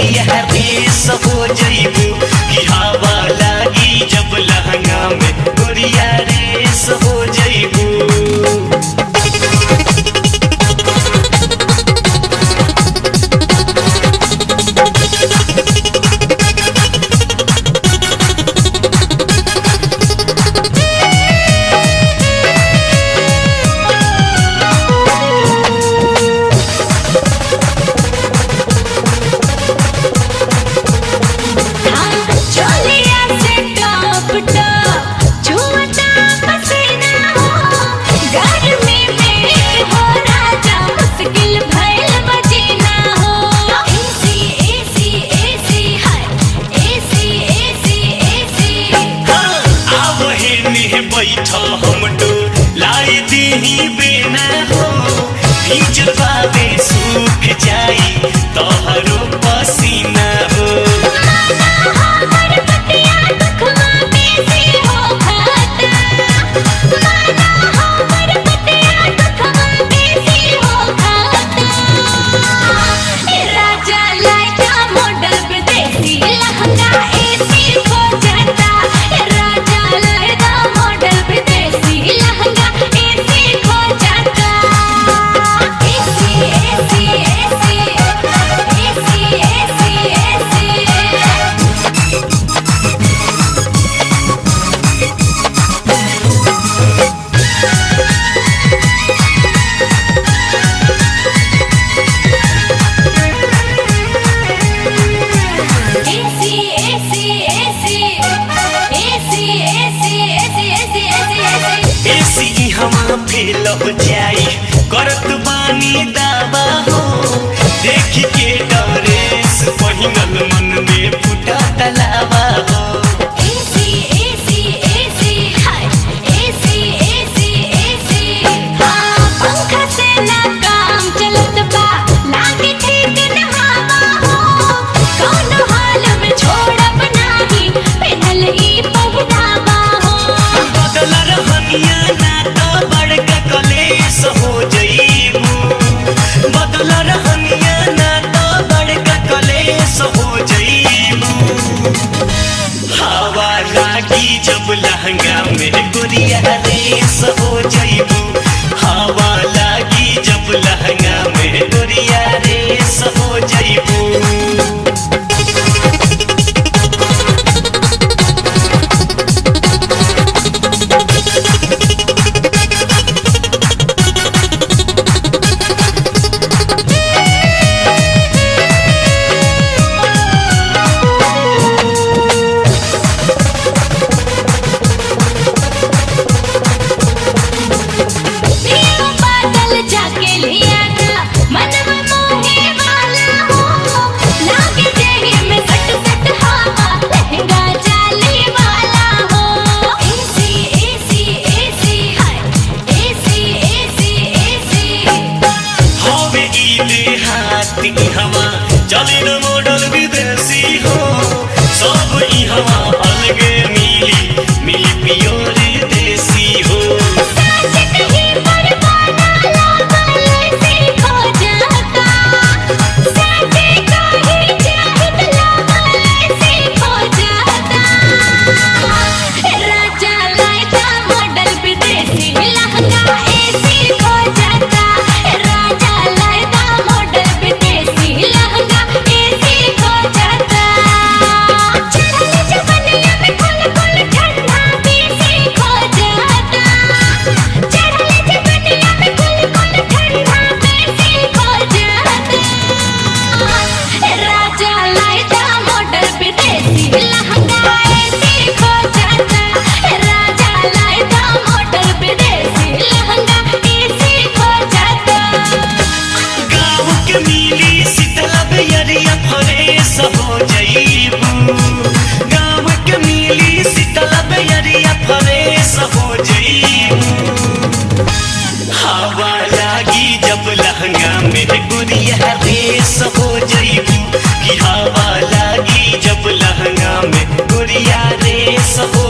गुड़िया रेस हो जइबू कि हवा लागी जब लहंगा में गुड़िया रेस हो जइबू। बैठा हम लाई दी बिना हो भीज पावे सूख जाई तोहरो पसीना हो। फेल हो जाई करत बानी दावा हो देख के डरेस पहिनल मन में फुटा तलावा हो। पंखा से ना काम चलत बा लागे ठीक न हवा हो कौनो हाल में छोड़ब नाही पहनल ई पहनावा हो। बदल रहनिया ना कलेस हो जइबू बदल रहनिया ना तो बड़का कलेस हो जइबू। हवा लागी जब लहंगा में गुड़िया रेस हो जइबू हवा लागी जब लहंगा में गुड़िया रेस हो जइबू। हवा चले न मॉडल विदेशी हो सब ई हवा अलगे मिली मिली प्योर देसी हो। हो जइबू गाँव के मिली शीतल बेरिया फरेस हो जइबू। हवा लागी जब लहंगा में गुड़िया रेस हो जइबू कि हवा लागी जब लहंगा में गुड़िया रेस हो